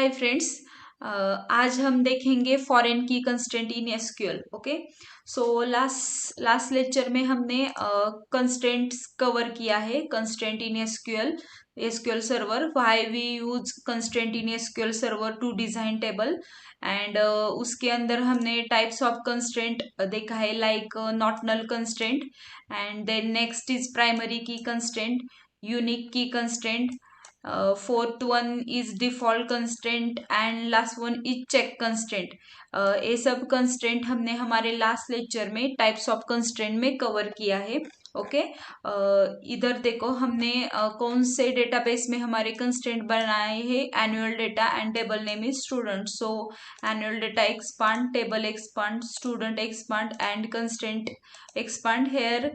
Hi friends. आज हम देखेंगे foreign key constraint in SQL. Okay, so last last lecture में हमने कंस्ट्रेंट्स कवर किया है। Constraint in SQL, SQL server, why we use constraint in SQL server to design table. And उसके अंदर हमने टाइप्स ऑफ कंस्ट्रेंट देखा है, like not null constraint, and then next is primary key constraint, unique key constraint, fourth one is default constraint and last one is check constraint। ये सब constraint हमने हमारे last lecture में types of constraint में cover किया है। Okay, इधर देखो हमने कौन से डेटाबेस में हमारे कंस्ट्रेंट बनाए हैं। Annual data and table name is student. So annual data expand, table expand, student expand and constraint expand. Here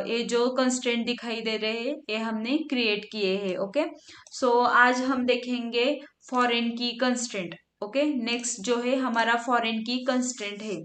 ये जो कंस्ट्रेंट दिखाई दे रहे हैं ये हमने क्रिएट किए हैं। ओके, सो आज हम देखेंगे foreign key constraint. Okay, next जो है हमारा फॉरेन की कंस्ट्रेंट है।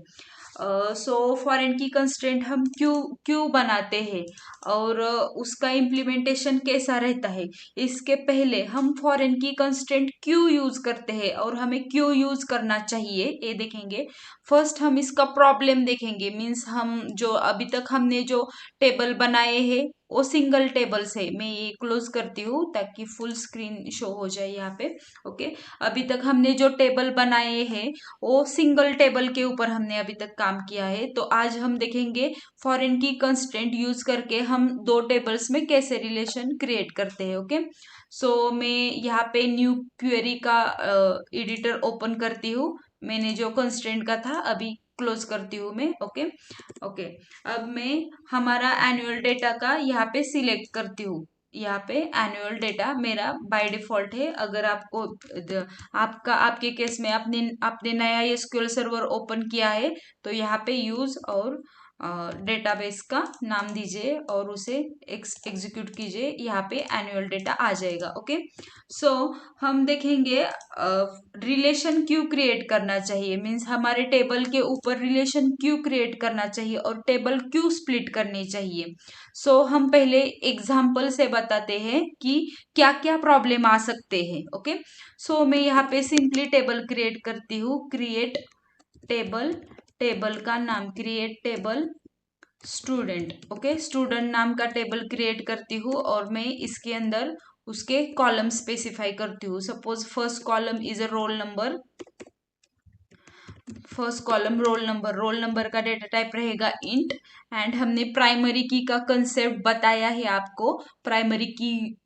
सो फॉरेन की कंस्ट्रेंट हम क्यों क्यों बनाते हैं और उसका इम्प्लीमेंटेशन कैसा रहता है, इसके पहले हम फॉरेन की कंस्ट्रेंट क्यों यूज करते हैं और हमें क्यों यूज करना चाहिए ये देखेंगे। फर्स्ट हम इसका प्रॉब्लम देखेंगे, मीन्स हम जो अभी तक हमने जो टेबल बनाए हैं वो सिंगल टेबल से। मैं ये क्लोज करती हूँ ताकि फुल स्क्रीन शो हो जाए यहाँ पे। ओके, अभी तक हमने जो टेबल बनाए हैं वो सिंगल टेबल के ऊपर हमने अभी तक काम किया है। तो आज हम देखेंगे फॉरेन की कंस्ट्रेंट यूज करके हम दो टेबल्स में कैसे रिलेशन क्रिएट करते हैं। ओके, सो मैं यहाँ पे न्यू क्वेरी का एडिटर ओपन करती हूँ। मैंने जो कंस्ट्रेंट का था अभी क्लोज करती हूँ मैं। ओके ओके, अब मैं हमारा एनुअल डेटा का यहाँ पे सिलेक्ट करती हूँ। यहाँ पे एनुअल डेटा मेरा बाय डिफॉल्ट है। अगर आपको आपके केस में आपने आपने नया एसक्यूएल सर्वर ओपन किया है तो यहाँ पे यूज और डेटाबेस का नाम दीजिए और उसे एग्जीक्यूट कीजिए। यहाँ पे एनुअल डेटा आ जाएगा। ओके, सो हम देखेंगे रिलेशन क्यों क्रिएट करना चाहिए, मीन्स हमारे टेबल के ऊपर रिलेशन क्यों क्रिएट करना चाहिए और टेबल क्यों स्प्लिट करनी चाहिए। सो हम पहले एग्जाम्पल से बताते हैं कि क्या क्या प्रॉब्लम आ सकते हैं। ओके, सो मैं यहाँ पे सिंपली टेबल क्रिएट करती हूँ। क्रिएट टेबल, टेबल का नाम create table student. Okay, student नाम का टेबल क्रिएट करती हूँ और मैं इसके अंदर उसके कॉलम स्पेसिफाई करती हूँ। Suppose first column is a roll number, first column roll number, roll number का डेटा टाइप रहेगा इंट। एंड हमने प्राइमरी की का कंसेप्ट बताया है आपको। प्राइमरी की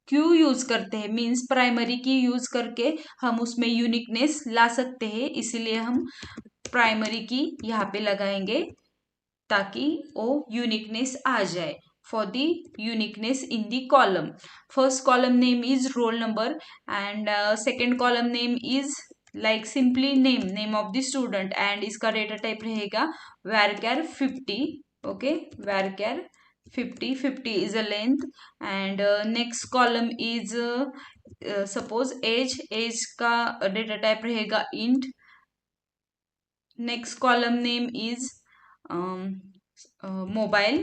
क्यों यूज करते हैं, मीन्स प्राइमरी की यूज करके हम उसमें यूनिकनेस ला सकते हैं, इसीलिए हम प्राइमरी की यहाँ पे लगाएंगे ताकि वो यूनिकनेस आ जाए। For the uniqueness in the column, first column name is roll number and second column name is like simply name of the student and इसका डेटा टाइप रहेगा varchar 50। Okay, varchar 50 is a length and next column is suppose age का data type रहेगा int। Next column name is mobile,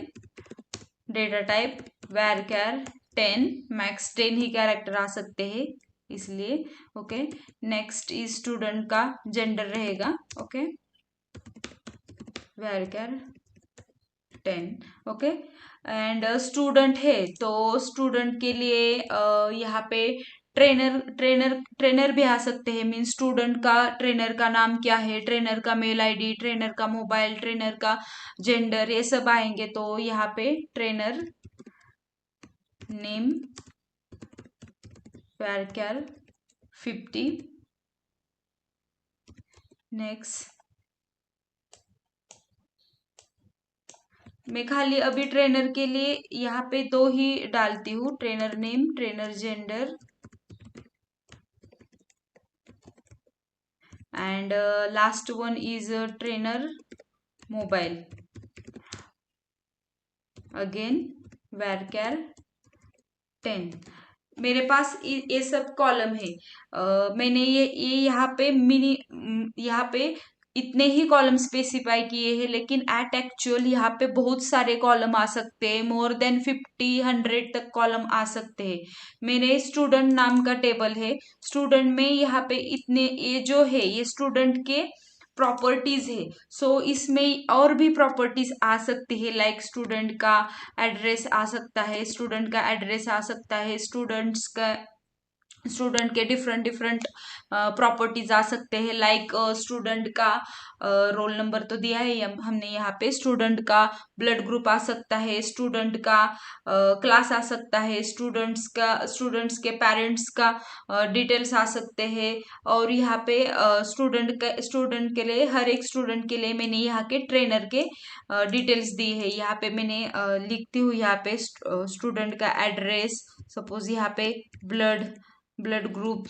data type varchar 10, max 10 ही character आ सकते हैं इसलिए। Okay, next is student का gender रहेगा। Okay, varchar 10। Okay, and student है तो स्टूडेंट के लिए यहाँ पे ट्रेनर भी आ सकते हैं। मीन स्टूडेंट का ट्रेनर का नाम क्या है, ट्रेनर का मेल आईडी, ट्रेनर का मोबाइल, ट्रेनर का जेंडर, ये सब आएंगे। तो यहाँ पे ट्रेनर नेम varchar 50। नेक्स्ट मैं खाली अभी ट्रेनर के लिए यहाँ पे दो ही डालती हूँ, trainer name, trainer gender and last one is trainer mobile. Again varchar 10। मेरे पास ये सब कॉलम है। मैंने ये यहाँ पे यहाँ पे इतने ही कॉलम स्पेसिफाई किए हैं, लेकिन एट एक्चुअल यहाँ पे बहुत सारे कॉलम आ सकते हैं, मोर देन 50-100 तक कॉलम आ सकते हैं। मेरे स्टूडेंट नाम का टेबल है, स्टूडेंट में यहाँ पे इतने, ये जो है ये स्टूडेंट के प्रॉपर्टीज है। सो इसमें और भी प्रॉपर्टीज आ सकती है, लाइक स्टूडेंट का एड्रेस आ सकता है, स्टूडेंट का एड्रेस आ सकता है, स्टूडेंट के डिफरेंट डिफरेंट प्रॉपर्टीज आ सकते हैं, लाइक स्टूडेंट का रोल नंबर तो दिया है हमने यहाँ पे, स्टूडेंट का ब्लड ग्रुप आ सकता है, स्टूडेंट का क्लास आ सकता है, स्टूडेंट्स के पेरेंट्स का डिटेल्स आ सकते हैं। और यहाँ पे स्टूडेंट के लिए, हर एक स्टूडेंट के लिए मैंने यहाँ के ट्रेनर के डिटेल्स दी है। यहाँ पे मैंने लिखती हूँ, यहाँ पे स्टूडेंट का एड्रेस, सपोज यहाँ पे ब्लड ग्रुप,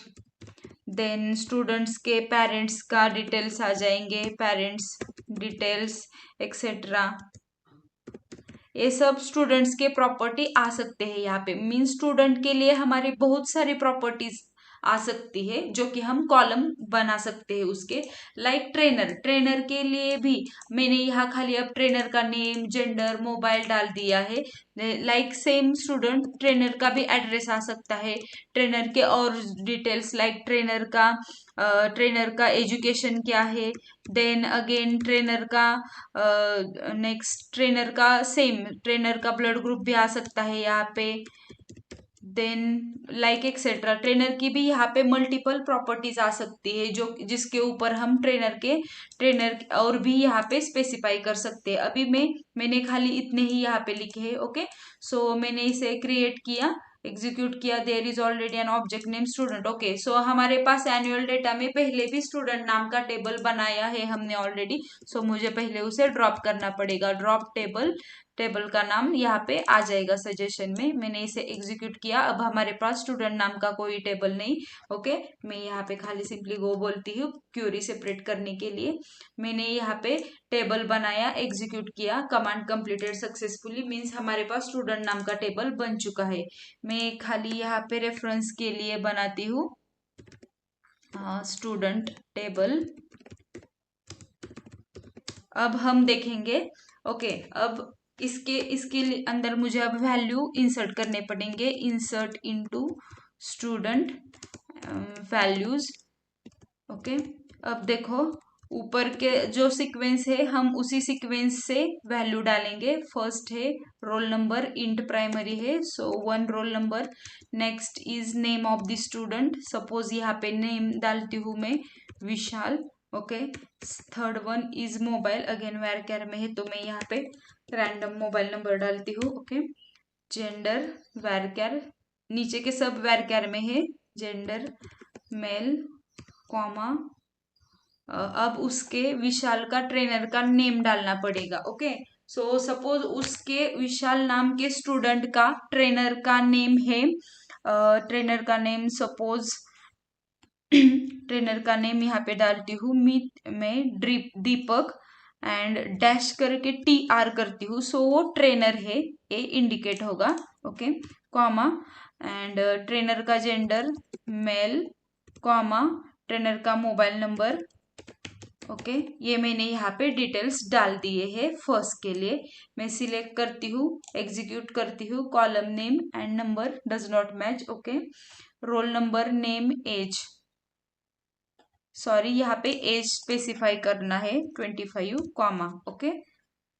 देन स्टूडेंट्स के पेरेंट्स का डिटेल्स आ जाएंगे, पेरेंट्स डिटेल्स एक्सेट्रा। ये सब स्टूडेंट्स के प्रॉपर्टी आ सकते हैं यहाँ पे। मीन स्टूडेंट के लिए हमारी बहुत सारी प्रॉपर्टीज आ सकती है जो कि हम कॉलम बना सकते हैं उसके। लाइक ट्रेनर के लिए भी मैंने यहाँ खाली अब ट्रेनर का नेम, जेंडर, मोबाइल डाल दिया है। लाइक सेम स्टूडेंट ट्रेनर का भी एड्रेस आ सकता है, ट्रेनर के और डिटेल्स, लाइक ट्रेनर का एजुकेशन क्या है, देन अगेन ट्रेनर का नेक्स्ट ट्रेनर का सेम, ट्रेनर का ब्लड ग्रुप भी आ सकता है यहाँ पे, देन लाइक एक्सेट्रा। ट्रेनर की भी यहाँ पे मल्टीपल प्रॉपर्टीज आ सकती है जो जिसके ऊपर हम ट्रेनर और भी यहाँ पे स्पेसिफाई कर सकते हैं। अभी मैंने खाली इतने ही यहाँ पे लिखे हैं। ओके, सो मैंने इसे क्रिएट किया, एग्जीक्यूट किया, there is already an object name student. Okay, so हमारे पास एनुअल डेटा में पहले भी स्टूडेंट नाम का टेबल बनाया है हमने ऑलरेडी। सो मुझे पहले उसे ड्रॉप करना पड़ेगा, ड्रॉप टेबल का नाम यहाँ पे आ जाएगा सजेशन में। मैंने इसे एग्जीक्यूट किया, अब हमारे पास स्टूडेंट नाम का कोई टेबल नहीं। ओके, मैं यहाँ पे खाली सिंपली गो बोलती हूँ क्यूरी सेपरेट करने के लिए। मैंने यहाँ पे टेबल बनाया, एग्जीक्यूट किया, कमांड कंप्लीटेड सक्सेसफुली, मीन्स हमारे पास स्टूडेंट नाम का टेबल बन चुका है। मैं खाली यहाँ पे रेफरेंस के लिए बनाती हूँ स्टूडेंट टेबल। अब हम देखेंगे। ओके, अब इसके अंदर मुझे अब वैल्यू इंसर्ट करने पड़ेंगे, insert into student values. Okay, अब देखो ऊपर के जो सीक्वेंस है हम उसी सीक्वेंस से वैल्यू डालेंगे। फर्स्ट है रोल नंबर, इंट प्राइमरी है, so 1 roll number. Next is name of the student, suppose यहाँ पे नेम डालती हूँ मैं Vishal. Okay, third one is mobile, again var में है तो मैं यहाँ पे रैंडम मोबाइल नंबर डालती हूँ। ओके, जेंडर वैर, नीचे के सब वैर में है, जेंडर मेल, कॉमा। अब उसके विशाल का ट्रेनर का नेम डालना पड़ेगा। ओके, सो सपोज उसके विशाल नाम के स्टूडेंट का ट्रेनर का नेम है, ट्रेनर का नेम सपोज ट्रेनर का नेम यहाँ पे डालती हूँ मैं दीपक, एंड डैश करके TR करती हूँ, सो वो ट्रेनर है, ये इंडिकेट होगा। ओके, कॉमा, एंड ट्रेनर का जेंडर मेल, कॉमा, ट्रेनर का मोबाइल नंबर। ओके, ये मैंने यहाँ पे डिटेल्स डाल दिए हैं फर्स्ट के लिए। मैं सिलेक्ट करती हूँ, एग्जीक्यूट करती हूँ, column name and number does not match. Okay, roll number, name, age, sorry यहाँ पे एज स्पेसिफाई करना है 25, कॉमा। ओके,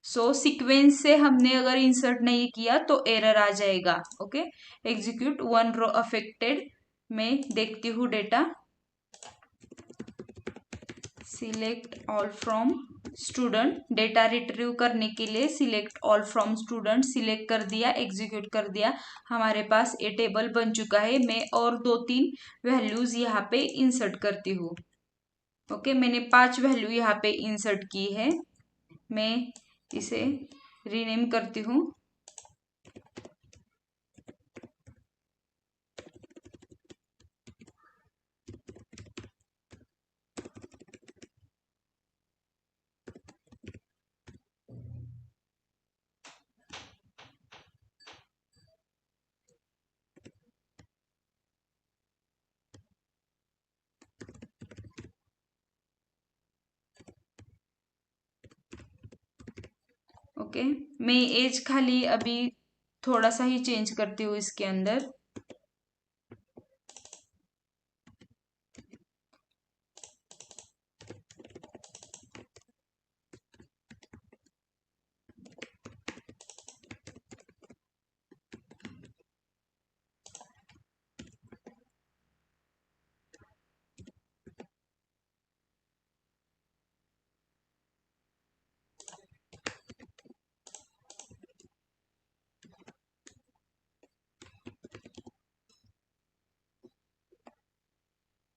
सो सीक्वेंस से हमने अगर इंसर्ट नहीं किया तो एरर आ जाएगा। Okay, execute, 1 row affected. मैं देखती हूँ data, select all from student, data retrieve करने के लिए select all from student select कर दिया, एग्जीक्यूट कर दिया, हमारे पास ये टेबल बन चुका है। मैं और 2-3 वैल्यूज यहाँ पे इंसर्ट करती हूँ। ओके, मैंने 5 वैल्यू यहाँ पे इंसर्ट की है, मैं इसे रीनेम करती हूँ। ओके, मैं एज खाली अभी थोड़ा सा ही चेंज करती हूँ इसके अंदर।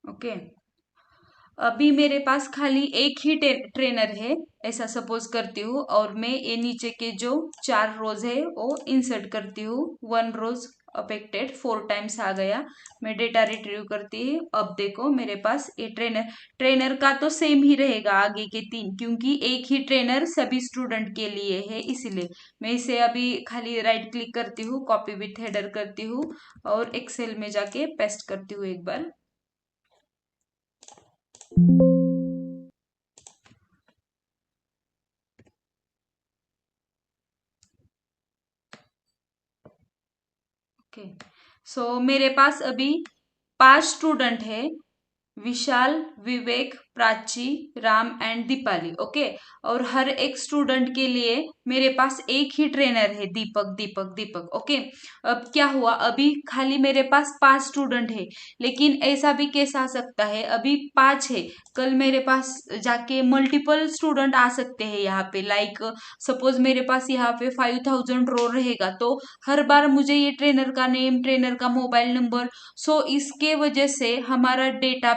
ओके, अभी मेरे पास खाली एक ही ट्रेनर है, ऐसा सपोज करती हूँ, और मैं ये नीचे के जो 4 रोज है वो इंसर्ट करती हूँ। 1 रोज अफेक्टेड 4 टाइम्स आ गया। मैं डेटा रिट्रीव करती हूँ। अब देखो मेरे पास ये ट्रेनर ट्रेनर का तो सेम ही रहेगा आगे के 3, क्योंकि एक ही ट्रेनर सभी स्टूडेंट के लिए है, इसीलिए मैं इसे अभी खाली राइट क्लिक करती हूँ, कॉपी विथ हेडर करती हूँ और एक्सेल में जाके पेस्ट करती हूँ एक बार। ओके, सो मेरे पास अभी 5 स्टूडेंट है, विशाल, विवेक, प्राची, राम एंड दीपाली। ओके, और हर एक स्टूडेंट के लिए मेरे पास एक ही ट्रेनर है, दीपक दीपक दीपक। ओके, अब क्या हुआ, अभी खाली मेरे पास 5 स्टूडेंट है, लेकिन ऐसा भी केस आ सकता है, अभी 5 है, कल मेरे पास जाके मल्टीपल स्टूडेंट आ सकते हैं यहाँ पे। लाइक सपोज मेरे पास यहाँ पे 5000 रो रहेगा, तो हर बार मुझे ये ट्रेनर का नेम, ट्रेनर का मोबाइल नंबर, सो इसके वजह से हमारा डेटा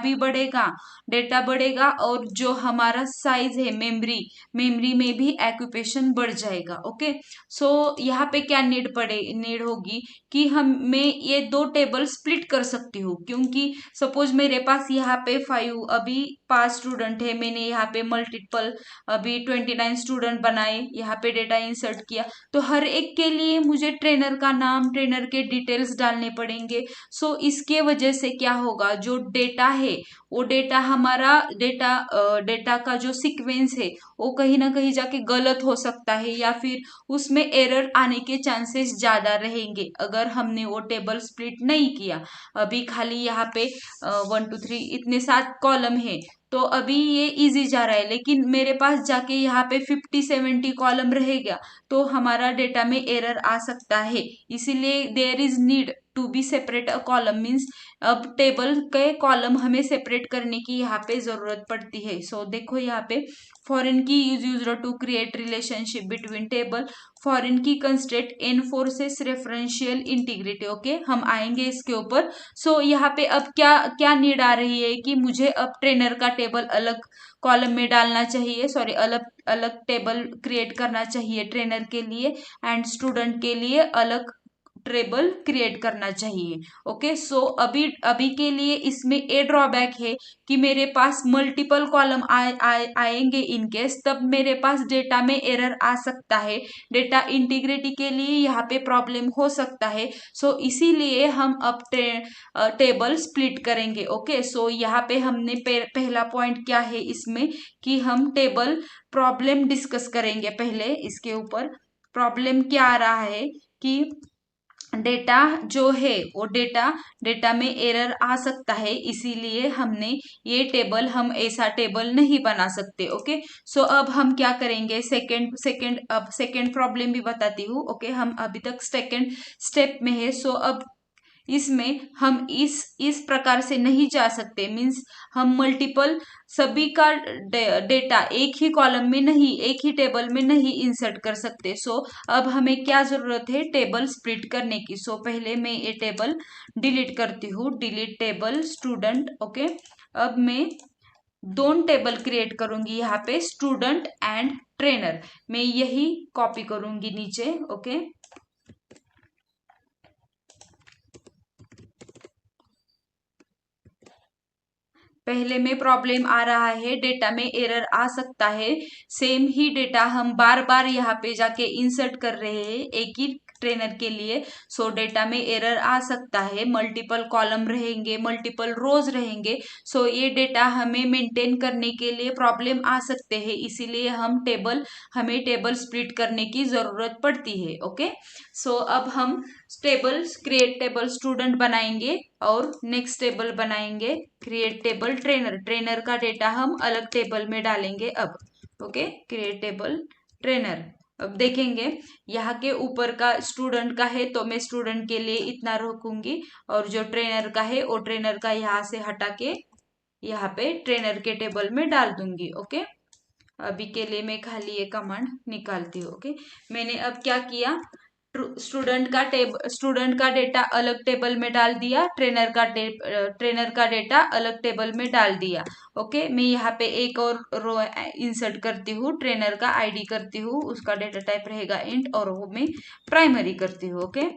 बढ़ेगा और जो हमारा साइज है, मेमोरी में भी एक्यूपेशन बढ़ जाएगा। ओके, सो यहाँ पे क्या नीड होगी कि हम मैं ये 2 टेबल स्प्लिट कर सकती हूँ, क्योंकि सपोज मेरे पास यहाँ पे 5, अभी 5 स्टूडेंट है, मैंने यहाँ पे मल्टीपल अभी 29 स्टूडेंट बनाए, यहाँ पे डेटा इंसर्ट किया, तो हर एक के लिए मुझे ट्रेनर का नाम, ट्रेनर के डिटेल्स डालने पड़ेंगे। सो इसके वजह से क्या होगा, जो डेटा है वो डेटा का जो सीक्वेंस है वो कहीं ना कहीं जाके गलत हो सकता है, या फिर उसमें एरर आने के चांसेस ज्यादा रहेंगे अगर हमने वो टेबल स्प्लिट नहीं किया। अभी खाली यहाँ पे 1 2 3 इतने 7 कॉलम है, तो अभी ये इजी जा रहा है, लेकिन मेरे पास जाके यहाँ पे 50 70 कॉलम रहेगा, तो हमारा डेटा में एरर आ सकता है। इसीलिए there is need to be separate a column, means अब टेबल के कॉलम हमें सेपरेट करने की यहाँ पे जरूरत पड़ती है। सो देखो यहाँ पे foreign key use use to create relationship between table, foreign key constraint enforces referential integrity. Okay, हम आएंगे इसके ऊपर। सो यहाँ पे अब क्या क्या नीड आ रही है कि मुझे अब ट्रेनर का टेबल अलग कॉलम में डालना चाहिए, सॉरी अलग अलग टेबल क्रिएट करना चाहिए ट्रेनर के लिए, एंड स्टूडेंट के लिए अलग टेबल क्रिएट करना चाहिए। ओके, सो अभी अभी के लिए इसमें ए ड्रॉबैक है कि मेरे पास मल्टीपल कॉलम आएंगे इन केस, तब मेरे पास डेटा में एरर आ सकता है, डेटा इंटीग्रिटी के लिए यहाँ पे प्रॉब्लम हो सकता है। सो इसीलिए हम अब टेबल स्प्लिट करेंगे। ओके, सो यहाँ पे हमने पहला पॉइंट क्या है इसमें कि हम टेबल प्रॉब्लम डिस्कस करेंगे। पहले इसके ऊपर प्रॉब्लम क्या आ रहा है कि डेटा जो है वो डेटा में एरर आ सकता है, इसीलिए हमने ये टेबल, हम ऐसा टेबल नहीं बना सकते। ओके, सो अब हम क्या करेंगे, सेकेंड प्रॉब्लम भी बताती हूँ। ओके, हम अभी तक सेकेंड स्टेप में है। सो अब इसमें हम इस प्रकार से नहीं जा सकते, मीन्स हम मल्टीपल सभी का डेटा एक ही कॉलम में नहीं, एक ही टेबल में नहीं इंसर्ट कर सकते। सो अब हमें क्या जरूरत है, टेबल स्प्लिट करने की। सो पहले मैं ये टेबल डिलीट करती हूँ, डिलीट टेबल स्टूडेंट। ओके, अब मैं 2 टेबल क्रिएट करूंगी यहाँ पे, स्टूडेंट एंड ट्रेनर। मैं यही कॉपी करूंगी नीचे। ओके, पहले में प्रॉब्लम आ रहा है, डेटा में एरर आ सकता है, सेम ही डेटा हम बार बार यहाँ पे जाके इंसर्ट कर रहे हैं, एक ही ट्रेनर के लिए। सो डेटा में एरर आ सकता है, मल्टीपल कॉलम रहेंगे, मल्टीपल रोज रहेंगे। सो ये डेटा हमें मेंटेन करने के लिए प्रॉब्लम आ सकते हैं, इसीलिए हमें टेबल स्प्लिट करने की जरूरत पड़ती है। ओके, सो अब हम क्रिएट टेबल स्टूडेंट बनाएंगे और नेक्स्ट टेबल बनाएंगे क्रिएट टेबल ट्रेनर। ट्रेनर का डेटा हम अलग टेबल में डालेंगे अब। Okay, create table trainer. अब देखेंगे यहाँ के ऊपर का स्टूडेंट का है तो मैं स्टूडेंट के लिए इतना रखूंगी, और जो ट्रेनर का है वो ट्रेनर का यहाँ से हटा के यहाँ पे ट्रेनर के टेबल में डाल दूंगी। ओके, अभी के लिए मैं खाली ये कमांड निकालती हूँ। ओके, मैंने अब क्या किया, स्टूडेंट का डेटा अलग टेबल में डाल दिया, ट्रेनर का डेटा अलग टेबल में डाल दिया। ओके, मैं यहाँ पे एक और रो इंसर्ट करती हूँ, ट्रेनर का आईडी करती हूँ, उसका डेटा टाइप रहेगा इंट, और वो मैं प्राइमरी करती हूँ। ओके,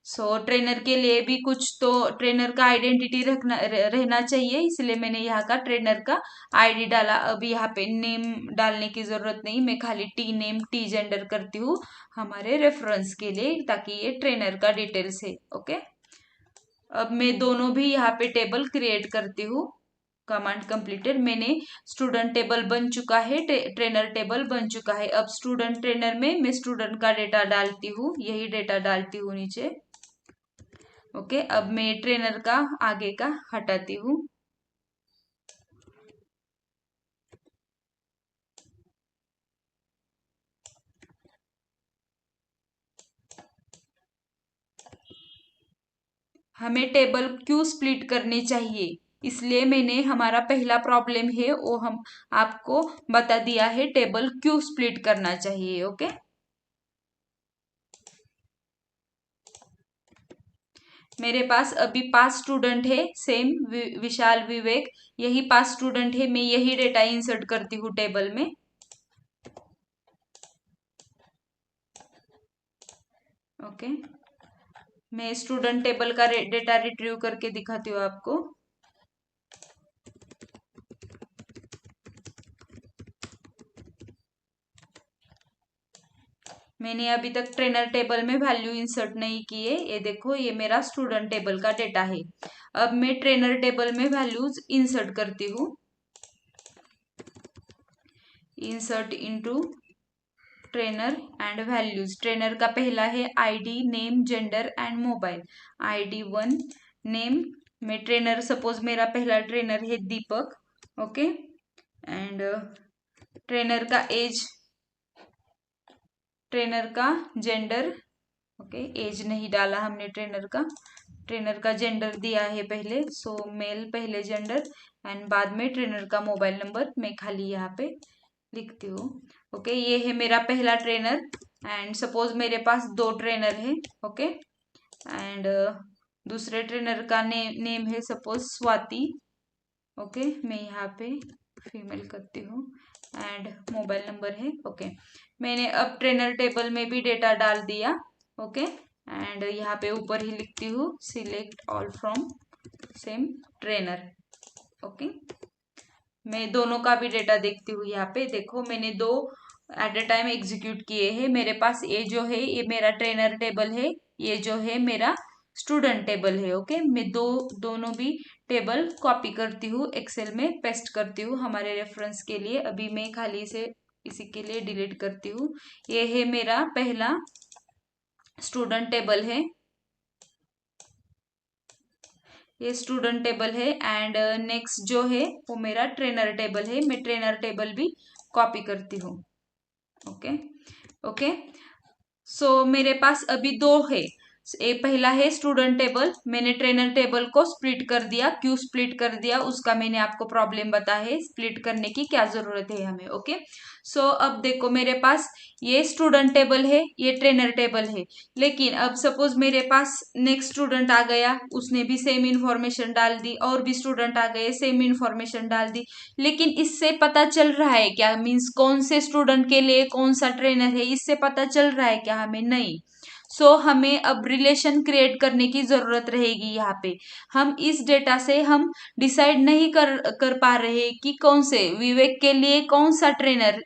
सो ट्रेनर के लिए भी कुछ तो ट्रेनर का आइडेंटिटी रहना चाहिए, इसलिए मैंने यहाँ का ट्रेनर का आईडी डाला। अब यहाँ पे नेम डालने की जरूरत नहीं, मैं खाली टी नेम टी जेंडर करती हूँ हमारे रेफरेंस के लिए, ताकि ये ट्रेनर का डिटेल्स है। ओके, अब मैं दोनों भी यहाँ पे टेबल क्रिएट करती हूँ। कमांड कंप्लीटेड, मैंने स्टूडेंट टेबल बन चुका है, ट्रेनर टेबल बन चुका है। अब स्टूडेंट ट्रेनर में मैं स्टूडेंट का डेटा डालती हूँ, यही डेटा डालती हूँ नीचे। ओके, अब मैं ट्रेनर का आगे का हटाती हूँ। हमें टेबल क्यों स्प्लिट करनी चाहिए, इसलिए मैंने हमारा पहला प्रॉब्लम है वो हम आपको बता दिया है, टेबल क्यों स्प्लिट करना चाहिए। ओके, मेरे पास अभी 5 स्टूडेंट है, सेम विशाल विवेक, यही 5 स्टूडेंट है, मैं यही डेटा इंसर्ट करती हूँ टेबल में। ओके, मैं स्टूडेंट टेबल का डेटा रिट्रीव करके दिखाती हूँ आपको। मैंने अभी तक ट्रेनर टेबल में वैल्यू इंसर्ट नहीं की है, ये देखो ये मेरा स्टूडेंट टेबल का डेटा है। अब मैं ट्रेनर टेबल में वैल्यूज इंसर्ट करती हूँ, insert into trainer and values. Trainer का पहला है ID, name, gender and mobile. ID 1, name, में ट्रेनर सपोज मेरा पहला ट्रेनर है दीपक। ओके, एंड ट्रेनर का एज, ट्रेनर का जेंडर। ओके, एज नहीं डाला हमने ट्रेनर का जेंडर दिया है पहले, सो मेल पहले जेंडर, एंड बाद में ट्रेनर का मोबाइल नंबर मैं खाली यहाँ पे लिखती हूँ। ओके, ये है मेरा पहला ट्रेनर, एंड सपोज मेरे पास 2 ट्रेनर है। ओके, एंड दूसरे ट्रेनर का नेम है सपोज स्वाति। ओके, मैं यहाँ पे फीमेल करती हूँ, एंड मोबाइल नंबर है। ओके, मैंने अब ट्रेनर टेबल में भी डेटा डाल दिया। ओके, एंड यहाँ पे ऊपर ही लिखती हूँ select all from same trainer. Okay, मैं दोनों का भी डेटा देखती हूँ, यहाँ पे देखो मैंने 2 एट अ टाइम एग्जीक्यूट किए हैं। मेरे पास ये जो है ये मेरा ट्रेनर टेबल है, ये जो है मेरा स्टूडेंट टेबल है। ओके, मैं दोनों भी टेबल कॉपी करती हूँ, एक्सेल में पेस्ट करती हूँ हमारे रेफरेंस के लिए। अभी मैं खाली से इसी के लिए डिलीट करती हूँ। ये है मेरा पहला स्टूडेंट टेबल है, ये स्टूडेंट टेबल है, एंड नेक्स्ट जो है वो मेरा ट्रेनर टेबल है। मैं ट्रेनर टेबल भी कॉपी करती हूँ। ओके ओके, सो मेरे पास अभी 2 है। एक पहला है स्टूडेंट टेबल, मैंने ट्रेनर टेबल को स्प्लिट कर दिया। क्यों स्प्लिट कर दिया उसका मैंने आपको प्रॉब्लम बताया है, स्प्लिट करने की क्या जरूरत है हमें। ओके, सो अब देखो मेरे पास ये स्टूडेंट टेबल है, ये ट्रेनर टेबल है, लेकिन अब सपोज मेरे पास नेक्स्ट स्टूडेंट आ गया, उसने भी सेम इंफॉर्मेशन डाल दी, और भी स्टूडेंट आ गए सेम इंफॉर्मेशन डाल दी, लेकिन इससे पता चल रहा है क्या, मीन्स कौन से स्टूडेंट के लिए कौन सा ट्रेनर है, इससे पता चल रहा है क्या हमें? नहीं। सो हमें अब रिलेशन क्रिएट करने की जरूरत रहेगी। यहाँ पे हम इस डेटा से हम डिसाइड नहीं कर पा रहे कि कौन से विवेक के लिए कौन सा ट्रेनर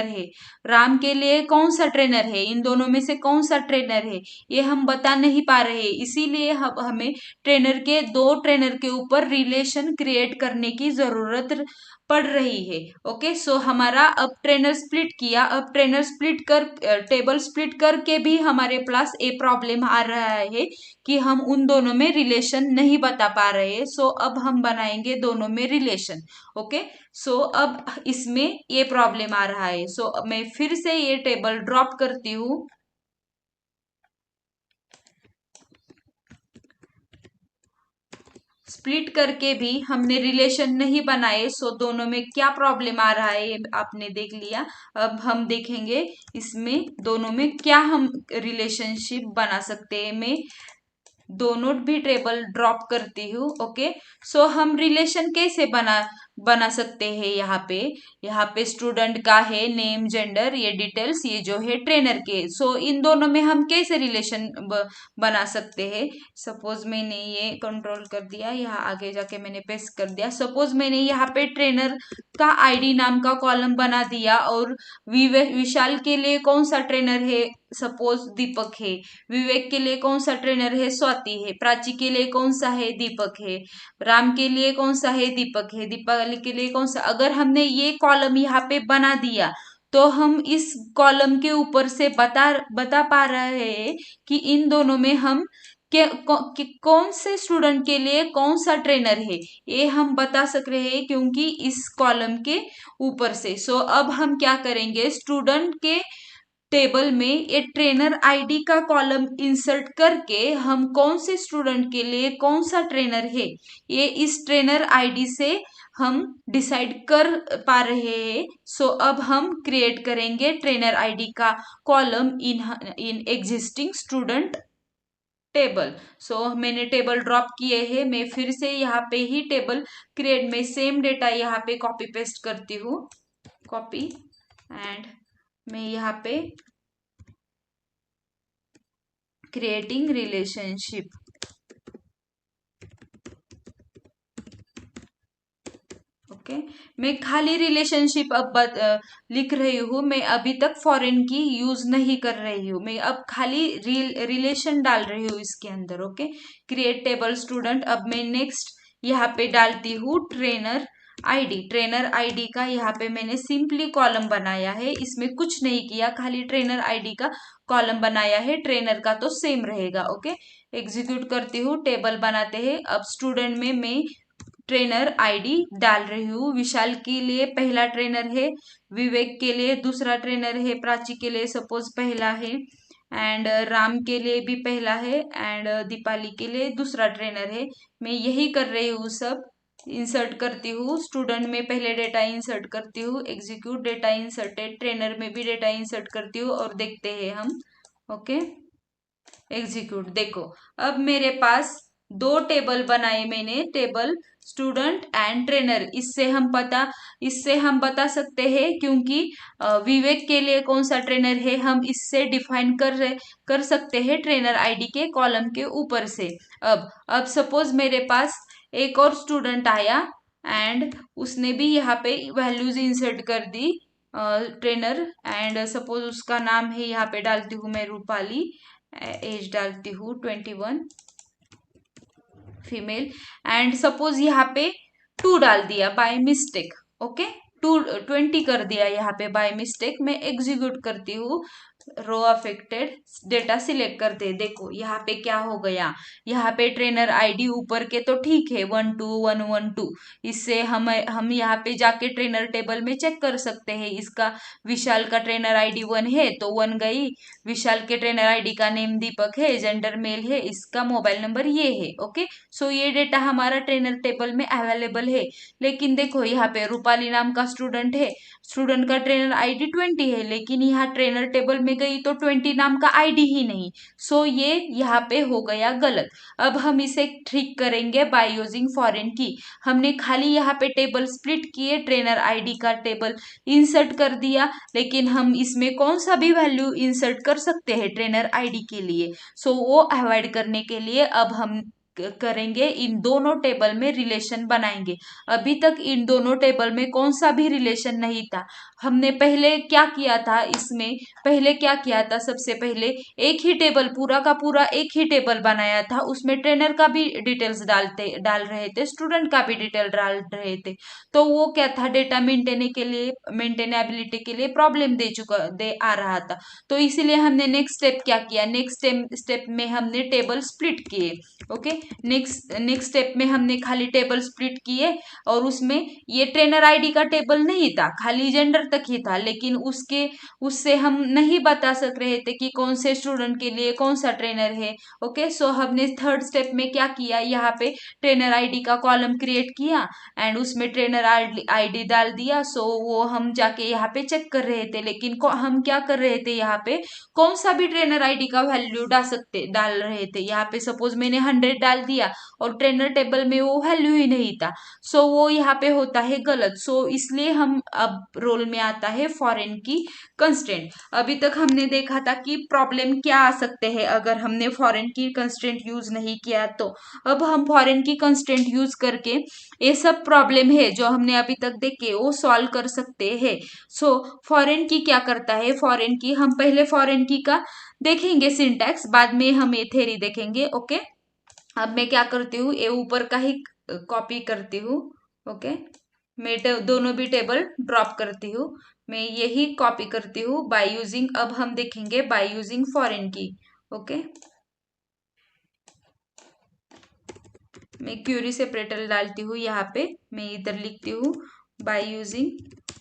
है, राम के लिए कौन सा ट्रेनर है, इन दोनों में से कौन सा ट्रेनर है, ये हम बता नहीं पा रहे। इसीलिए हमें दो ट्रेनर के ऊपर रिलेशन क्रिएट करने की जरूरत पड़ रही है। ओके, सो हमारा अब ट्रेनर स्प्लिट किया, अब ट्रेनर स्प्लिट कर टेबल स्प्लिट करके भी हमारे पास ए प्रॉब्लम आ रहा है कि हम उन दोनों में रिलेशन नहीं बता पा रहे। सो अब हम बनाएंगे दोनों में रिलेशन। ओके, सो अब इसमें ये प्रॉब्लम आ रहा है। सो मैं फिर से ये टेबल ड्रॉप करती हूँ। स्प्लिट करके भी हमने रिलेशन नहीं बनाए। सो दोनों में क्या प्रॉब्लम आ रहा है आपने देख लिया। अब हम देखेंगे इसमें दोनों में क्या हम रिलेशनशिप बना सकते हैं। मैं दोनों भी टेबल ड्रॉप करती हूँ। ओके, सो हम रिलेशन कैसे बना सकते हैं। यहाँ पे स्टूडेंट का है नेम, जेंडर, ये डिटेल्स, ये जो है ट्रेनर के। सो इन दोनों में हम कैसे रिलेशन बना सकते हैं। सपोज मैंने ये कंट्रोल कर दिया, यहाँ आगे जाके मैंने पेस्ट कर दिया। सपोज मैंने यहाँ पे ट्रेनर का आईडी नाम का कॉलम बना दिया और विशाल के लिए कौन सा ट्रेनर है, सपोज दीपक है। विवेक के लिए कौन सा ट्रेनर है, स्वाति है। प्राची के लिए कौन सा है, दीपक है। राम के लिए कौन सा है, दीपक है। दीपावली के लिए कौन सा। अगर हमने ये कॉलम यहाँ पे बना दिया तो हम इस कॉलम के ऊपर से बता पा रहे हैं कि इन दोनों में हम कौन से स्टूडेंट के लिए कौन सा ट्रेनर है, ये हम बता सक रहे हैं क्योंकि इस कॉलम के ऊपर से। सो अब हम क्या करेंगे, स्टूडेंट के टेबल में ये ट्रेनर आईडी का कॉलम इंसर्ट करके हम कौन से स्टूडेंट के लिए कौन सा ट्रेनर है, ये इस ट्रेनर आईडी से हम डिसाइड कर पा रहे हैं। सो अब हम क्रिएट करेंगे ट्रेनर आईडी का column in existing student table. So मैंने टेबल ड्रॉप किए हैं। मैं फिर से यहाँ पे ही टेबल क्रिएट में सेम डेटा यहाँ पे कॉपी पेस्ट करती हूँ। कॉपी एंड मैं यहाँ पे क्रिएटिंग रिलेशनशिप, ओके, मैं खाली रिलेशनशिप अब लिख रही हूँ। मैं अभी तक फॉरेन की यूज नहीं कर रही हूँ, मैं अब खाली रिलेशन डाल रही हूँ इसके अंदर। Okay, create table student. अब मैं नेक्स्ट यहाँ पे डालती हूँ ट्रेनर आईडी। ट्रेनर आईडी का यहाँ पे मैंने सिंपली कॉलम बनाया है, इसमें कुछ नहीं किया, खाली ट्रेनर आईडी का कॉलम बनाया है। ट्रेनर का तो सेम रहेगा। ओके, एग्जीक्यूट करती हूँ, टेबल बनाते हैं। अब स्टूडेंट में मैं ट्रेनर आईडी डाल रही हूँ। विशाल के लिए पहला ट्रेनर है, विवेक के लिए दूसरा ट्रेनर है, प्राची के लिए सपोज पहला है, एंड राम के लिए भी पहला है, एंड दीपाली के लिए दूसरा ट्रेनर है। मैं यही कर रही हूँ, सब इंसर्ट करती हूँ। स्टूडेंट में पहले डेटा इंसर्ट करती हूँ, एग्जीक्यूट डेटा इंसर्टेड। ट्रेनर में भी डेटा इंसर्ट करती हूँ और देखते हैं हम। Okay, execute. देखो अब मेरे पास दो टेबल बनाए मैंने, टेबल स्टूडेंट एंड ट्रेनर। इससे हम बता सकते हैं क्योंकि विवेक के लिए कौन सा ट्रेनर है हम इससे डिफाइन कर सकते हैं ट्रेनर आईडी के कॉलम के ऊपर से। अब सपोज मेरे पास एक और स्टूडेंट आया एंड उसने भी यहाँ पे वैल्यूज इंसर्ट कर दी ट्रेनर, एंड सपोज उसका नाम है, यहाँ पे डालती हूँ मैं रूपाली, एज डालती हूँ 21, फीमेल, एंड सपोज यहाँ पे 2 डाल दिया बाय मिस्टेक। ओके, 20 कर दिया यहाँ पे बाय मिस्टेक। मैं एग्जीक्यूट करती हूँ, रो अफेक्टेड, डेटा सिलेक्ट करते हैं। देखो यहाँ पे क्या हो गया, यहाँ पे ट्रेनर आईडी ऊपर के तो ठीक है 12112, इससे हम यहाँ पे जाके ट्रेनर टेबल में चेक कर सकते हैं। इसका विशाल का ट्रेनर आईडी 1 है तो 1 गई, विशाल के ट्रेनर आईडी का नेम दीपक है, जेंडर मेल है, इसका मोबाइल नंबर ये है। ओके, सो ये डेटा हमारा ट्रेनर टेबल में अवेलेबल है। लेकिन देखो यहाँ पे रूपाली नाम का स्टूडेंट है, स्टूडेंट का ट्रेनर आईडी 20 है, लेकिन यहाँ ट्रेनर टेबल में गई तो 20 नाम का आईडी ही नहीं। सो ये यहाँ पे हो गया गलत। अब हम इसे ठीक करेंगे बाय यूजिंग फॉरेन की। हमने खाली यहाँ पे टेबल स्प्लिट किए, ट्रेनर आईडी का टेबल इंसर्ट कर दिया, लेकिन हम इसमें कौन सा भी वैल्यू इंसर्ट कर सकते हैं ट्रेनर आईडी के लिए। सो वो अवॉइड करने के लिए अब हम करेंगे, इन दोनों टेबल में रिलेशन बनाएंगे। अभी तक इन दोनों टेबल में कौन सा भी रिलेशन नहीं था। हमने पहले क्या किया था, इसमें पहले क्या किया था, सबसे पहले एक ही टेबल, पूरा का पूरा एक ही टेबल बनाया था, उसमें ट्रेनर का भी डिटेल्स डाल रहे थे, स्टूडेंट का भी डिटेल डाल रहे थे। तो वो क्या था, डेटा मेंटेनेबिलिटी के लिए प्रॉब्लम दे आ रहा था। तो इसीलिए हमने नेक्स्ट स्टेप क्या किया, नेक्स्ट स्टेप में हमने टेबल स्प्लिट किए। ओके, नेक्स्ट स्टेप में हमने खाली टेबल स्प्लिट किए, और उसमें ये ट्रेनर आईडी का टेबल नहीं था, खाली जेंडर तक ही था, लेकिन उससे हम नहीं बता सक रहे थे कि कौन से स्टूडेंट के लिए कौन सा ट्रेनर है। ओके, सो हमने थर्ड स्टेप में क्या किया, यहाँ पे ट्रेनर आईडी का कॉलम क्रिएट किया एंड उसमें ट्रेनर आईडी डाल दिया। सो वो हम जाके यहाँ पे चेक कर रहे थे, लेकिन हम क्या कर रहे थे, यहाँ पे कौन सा भी ट्रेनर आईडी का वैल्यू डाल रहे थे। यहाँ पे सपोज मैंने 100 डाल दिया और ट्रेनर टेबल में वो वैल्यू ही नहीं था, सो वो यहाँ पे होता है गलत। सो इसलिए हम अब रोल में आता है फॉरेन की कंस्ट्रेंट। अभी तक हमने देखा था कि प्रॉब्लम क्या आ सकते हैं अगर हमने फॉरेन की कंस्ट्रेंट यूज नहीं किया तो। अब हम फॉरेन की कंस्ट्रेंट यूज करके ये सब प्रॉब्लम है जो हमने अभी तक देखे वो सॉल्व कर सकते हैं। सो फॉरेन की क्या करता है, फॉरेन की हम पहले फॉरेन की का देखेंगे सिंटैक्स, बाद में हम ये थ्योरी देखेंगे। ओके, अब मैं क्या करती हूँ, ये ऊपर का ही कॉपी करती हूँ। ओके, मैं दोनों भी टेबल ड्रॉप करती हूँ, मैं यही कॉपी करती हूँ बाय यूजिंग, अब हम देखेंगे बाय यूजिंग फॉरेन की। ओके, मैं क्यूरी सेपरेटर डालती हूँ, यहाँ पे मैं इधर लिखती हूँ बाय यूजिंग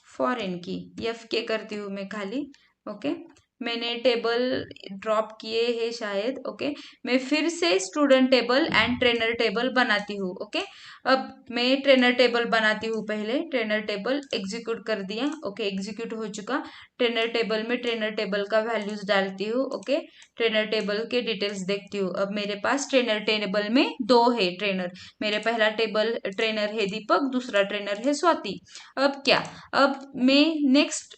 फॉरेन की, एफ के करती हूँ मैं खाली। ओके, मैंने टेबल ड्रॉप किए हैं शायद। ओके, मैं फिर से student table and trainer table बनाती हूँ। ओके, अब मैं ट्रेनर टेबल बनाती हूँ, पहले ट्रेनर टेबल एग्जीक्यूट कर दिया। ओके, एग्जीक्यूट हो चुका। ट्रेनर टेबल में ट्रेनर टेबल का वैल्यूज डालती हूँ। ओके, ट्रेनर टेबल के डिटेल्स देखती हूँ। अब मेरे पास ट्रेनर टेबल में 2 है ट्रेनर, मेरे पहला टेबल ट्रेनर है दीपक, दूसरा ट्रेनर है स्वाति। अब क्या, अब मैं नेक्स्ट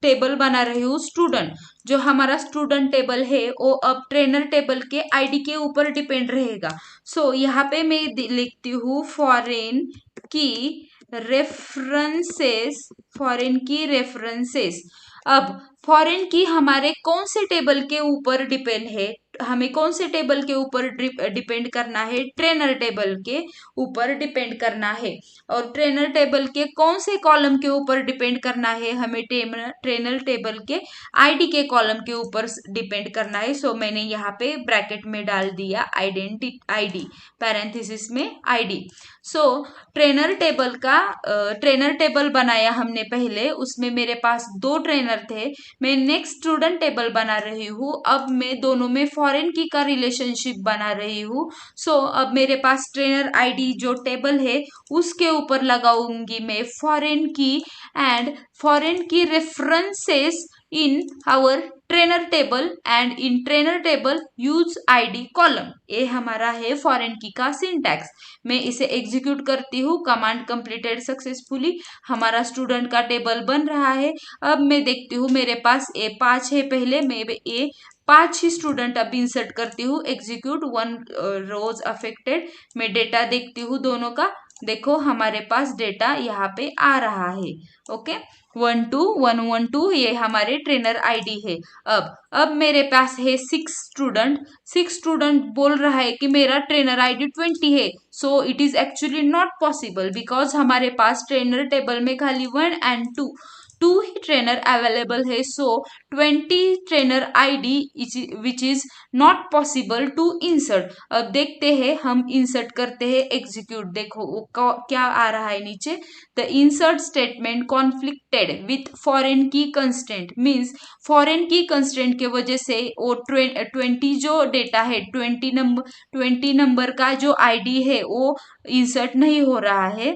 टेबल बना रही हूँ स्टूडेंट। जो हमारा स्टूडेंट टेबल है वो अब ट्रेनर टेबल के आईडी के ऊपर डिपेंड रहेगा। सो यहाँ पे मैं लिखती हूँ foreign key references, foreign key references. अब फॉरेन की हमारे कौन से टेबल के ऊपर डिपेंड है, हमें कौन से टेबल के ऊपर डिपेंड करना है, ट्रेनर टेबल के ऊपर डिपेंड करना है। और ट्रेनर टेबल के कौन से कॉलम के ऊपर डिपेंड करना है, हमें ट्रेनर टेबल के आईडी के कॉलम के ऊपर डिपेंड करना है। सो मैंने यहाँ पे ब्रैकेट में डाल दिया आईडी, पैरेंथेसिस में आईडी। सो ट्रेनर टेबल बनाया हमने पहले, उसमें मेरे पास 2 ट्रेनर थे। मैं नेक्स्ट स्टूडेंट टेबल बना रही हूँ, अब मैं दोनों में फॉरेन की का रिलेशनशिप बना रही हूँ। सो अब मेरे पास ट्रेनर आईडी जो टेबल है उसके ऊपर लगाऊंगी मैं foreign key and foreign key references in our trainer table and in trainer table use ID column. ये हमारा है फॉरेन की का सिंटैक्स। मैं इसे एग्जीक्यूट करती हूँ, कमांड कंप्लीटेड सक्सेसफुली, हमारा स्टूडेंट का टेबल बन रहा है। अब मैं देखती हूँ मेरे पास ए 5 है, पहले मैं ए 5 ही स्टूडेंट अब इंसर्ट करती हूँ, एग्जीक्यूट 1 रोज अफेक्टेड। मैं डेटा देखती हूँ दोनों का, देखो हमारे पास डेटा यहाँ पे आ रहा है। ओके, 12112 ये हमारे ट्रेनर आईडी है। अब मेरे पास है 6 स्टूडेंट बोल रहा है कि मेरा ट्रेनर आईडी 20 है। So it is actually not possible, because हमारे पास ट्रेनर टेबल में खाली 1 एंड 2 ही ट्रेनर अवेलेबल है। So 20 trainer ID which is not possible to insert. अब देखते हैं, हम इंसर्ट करते हैं, एग्जीक्यूट, देखो वो क्या आ रहा है नीचे, the insert statement conflicted with foreign की कंस्टेंट, मीन्स फॉरेन की कंस्टेंट के वजह से वो 20 जो डेटा है, 20 नंबर का जो आईडी है वो इंसर्ट नहीं हो रहा है।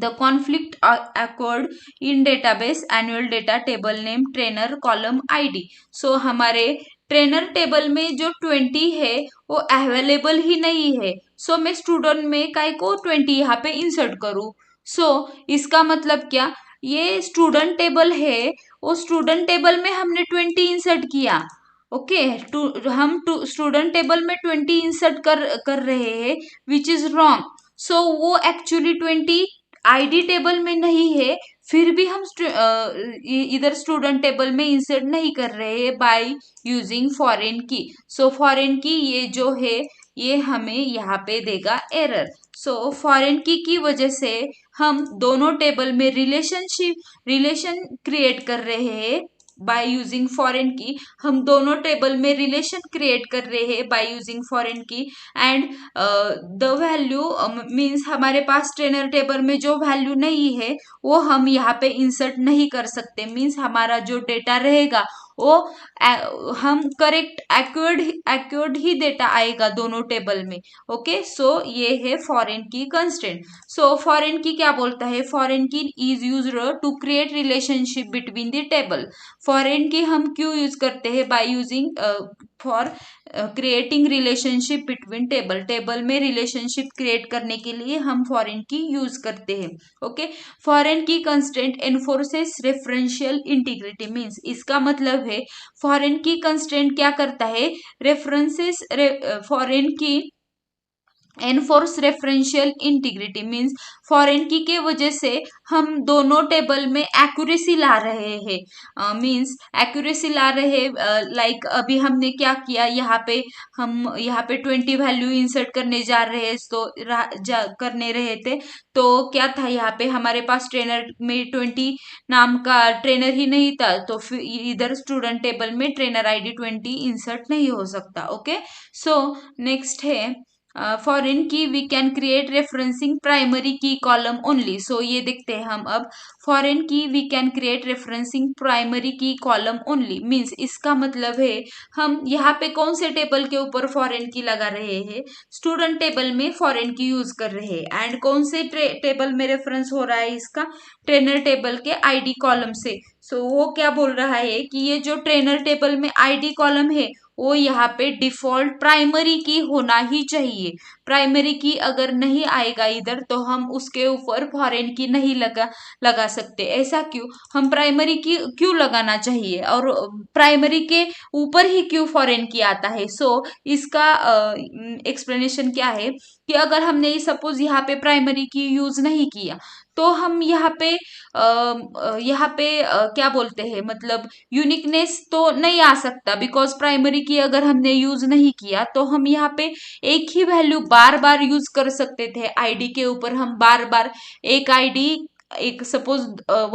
The conflict occurred in database annual data table name trainer column id. So हमारे ट्रेनर टेबल में जो 20 है वो अवेलेबल ही नहीं है. सो मैं स्टूडेंट में काय को 20 यहाँ पे इंसर्ट करूँ. सो इसका मतलब क्या, ये स्टूडेंट टेबल है, वो स्टूडेंट टेबल में हमने 20 इंसर्ट किया. ओके हम स्टूडेंट टेबल में 20 इंसर्ट कर रहे हैं विच इज रॉन्ग. सो वो एक्चुअली 20 आईडी टेबल में नहीं है, फिर भी हम इधर स्टूडेंट टेबल में इंसर्ट नहीं कर रहे हैं बाय यूजिंग फॉरेन की. सो फॉरेन की ये जो है ये हमें यहाँ पे देगा एरर. सो फॉरेन की वजह से हम दोनों टेबल में रिलेशन क्रिएट कर रहे हैं बाय यूजिंग फॉरेन की. हम दोनों टेबल में रिलेशन क्रिएट कर रहे हैं by using foreign key. And the value means हमारे पास ट्रेनर टेबल में जो वैल्यू नहीं है वो हम यहाँ पे इंसर्ट नहीं कर सकते. मीन्स हमारा जो डेटा रहेगा वो हम करेक्ट एक्यूरेट ही डेटा आएगा दोनों टेबल में. ओके सो ये है foreign key constraint. So foreign की क्या बोलता है, foreign key is use to create relationship between the table. Foreign key हम क्यों यूज करते हैं, by using for creating relationship between table में रिलेशनशिप क्रिएट करने के लिए हम फॉरेन की यूज करते हैं. Okay foreign key constraint enforces referential integrity. Means इसका मतलब है फॉरेन की कंस्ट्रेंट क्या करता है, references foreign key enforce referential integrity. Means foreign key के वजह से हम दोनों टेबल में एक्यूरेसी ला रहे हैं. मीन्स एक्यूरेसी ला रहे लाइक अभी हमने क्या किया, यहाँ पे हम यहाँ पे 20 वैल्यू इंसर्ट करने जा रहे हैं तो करने रहे थे. तो क्या था, यहाँ पे हमारे पास ट्रेनर में 20 नाम का ट्रेनर ही नहीं था, तो फिर इधर स्टूडेंट टेबल में ट्रेनर आईडी 20 इंसर्ट नहीं हो सकता. ओके सो नेक्स्ट है foreign key we can create referencing primary key column only. So ये देखते हैं हम अब, foreign key we can create referencing primary key column only. Means इसका मतलब है हम यहाँ पे कौन से टेबल के ऊपर फॉरेन की लगा रहे हैं, स्टूडेंट टेबल में फॉरेन की यूज कर रहे हैं. एंड कौन से टेबल में रेफरेंस हो रहा है इसका, ट्रेनर टेबल के आईडी कॉलम से. सो वो क्या बोल रहा है कि ये जो ट्रेनर टेबल में आईडी कॉलम है वो यहाँ पे डिफॉल्ट प्राइमरी की होना ही चाहिए. प्राइमरी की अगर नहीं आएगा इधर तो हम उसके ऊपर फॉरेन की नहीं लगा सकते. ऐसा क्यों, हम प्राइमरी की क्यों लगाना चाहिए और प्राइमरी के ऊपर ही क्यों फॉरेन की आता है. सो इसका एक्सप्लेनेशन क्या है कि अगर हमने सपोज यहाँ पे प्राइमरी की यूज नहीं किया तो हम यहाँ पे क्या बोलते हैं, मतलब यूनिकनेस तो नहीं आ सकता. बिकॉज प्राइमरी की अगर हमने यूज नहीं किया तो हम यहाँ पे एक ही वैल्यू बार बार यूज कर सकते थे. आईडी के ऊपर हम बार बार एक आईडी, एक सपोज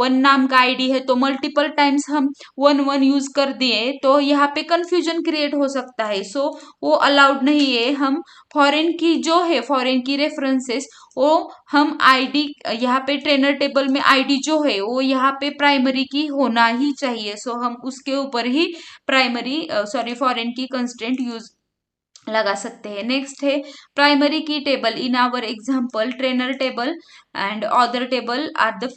1 नाम का आईडी है तो मल्टीपल टाइम्स हम 1 यूज कर दिए तो यहाँ पे कंफ्यूजन क्रिएट हो सकता है. सो वो अलाउड नहीं है. हम फॉरेन की जो है, फॉरेन की रेफरेंसेस वो हम आईडी यहाँ पे ट्रेनर टेबल में आईडी जो है वो यहाँ पे प्राइमरी की होना ही चाहिए. सो हम उसके ऊपर ही फॉरेन की कंस्ट्रेंट यूज लगा सकते हैं. नेक्स्ट है primary key table. In our example trainer table and other table are the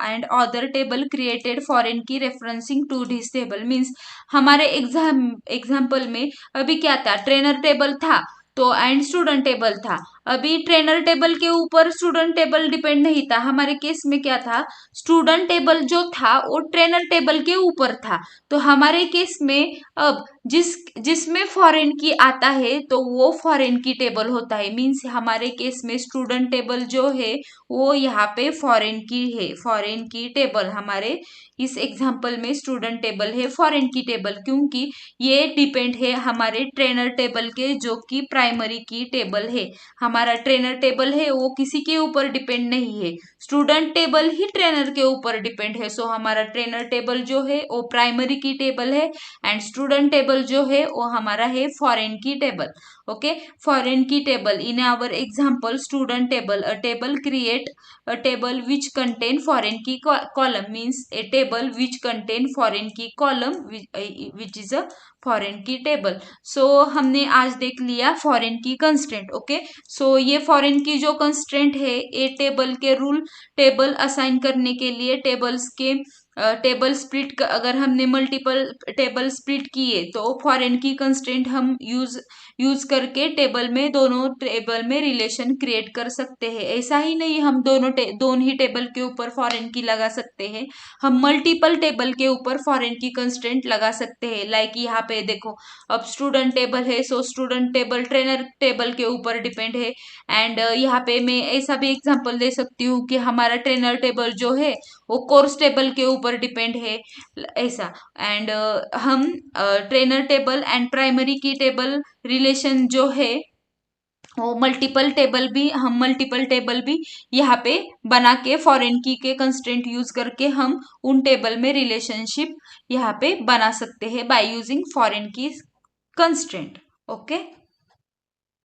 and other table created foreign key referencing to this table. Means हमारे एग्जाम्पल में अभी क्या था, ट्रेनर टेबल था तो एंड स्टूडेंट टेबल था. अभी ट्रेनर टेबल के ऊपर स्टूडेंट टेबल डिपेंड नहीं था. हमारे केस में क्या था, स्टूडेंट टेबल जो था वो ट्रेनर टेबल के ऊपर था. तो हमारे केस में अब जिसमें फॉरेन की आता है तो वो फॉरेन की टेबल होता है. मीन्स हमारे केस में स्टूडेंट टेबल जो है वो यहाँ पे फॉरेन की है. फॉरेन की टेबल हमारे इस एग्जाम्पल में स्टूडेंट टेबल है फॉरेन की टेबल, क्योंकि ये डिपेंड है हमारे ट्रेनर टेबल के जो कि प्राइमरी की टेबल है. हमारा ट्रेनर टेबल है वो किसी के ऊपर डिपेंड नहीं है, स्टूडेंट टेबल ही ट्रेनर के ऊपर डिपेंड है. सो हमारा ट्रेनर टेबल जो है वो प्राइमरी की टेबल है एंड स्टूडेंट टेबल जो है वो हमारा है foreign key table. Okay foreign key table. In our example student table, a table create a table which contain foreign key column. Means a table which contain foreign key column which is a foreign key table. सो हमने आज देख लिया foreign key constraint. Okay so ये foreign की जो constraint है, ए table के rule table assign करने के लिए टेबल्स के टेबल स्प्लिट, अगर हमने मल्टीपल टेबल स्प्लिट किए तो फॉरेन की कंस्ट्रेंट हम यूज करके टेबल में, दोनों टेबल में रिलेशन क्रिएट कर सकते हैं। ऐसा ही नहीं हम दोनों ही टेबल के ऊपर फॉरेन की लगा सकते हैं, हम मल्टीपल टेबल के ऊपर फॉरेन की कंस्ट्रेंट लगा सकते हैं। लाइक यहाँ पे देखो, अब स्टूडेंट टेबल है, so student table trainer table के ऊपर डिपेंड है। एंड यहाँ पे मैं ऐसा भी एग्जांपल दे सकती हूँ कि हमारा ट्रेनर टेबल जो है वो कोर्स टेबल के ऊपर डिपेंड है, ऐसा। एंड हम trainer table and primary key table relation जो है वो मल्टीपल टेबल भी यहाँ पे बना के फॉरेन की के कंस्ट्रेंट यूज करके हम उन टेबल में रिलेशनशिप यहाँ पे बना सकते हैं by using foreign key constraint. Okay.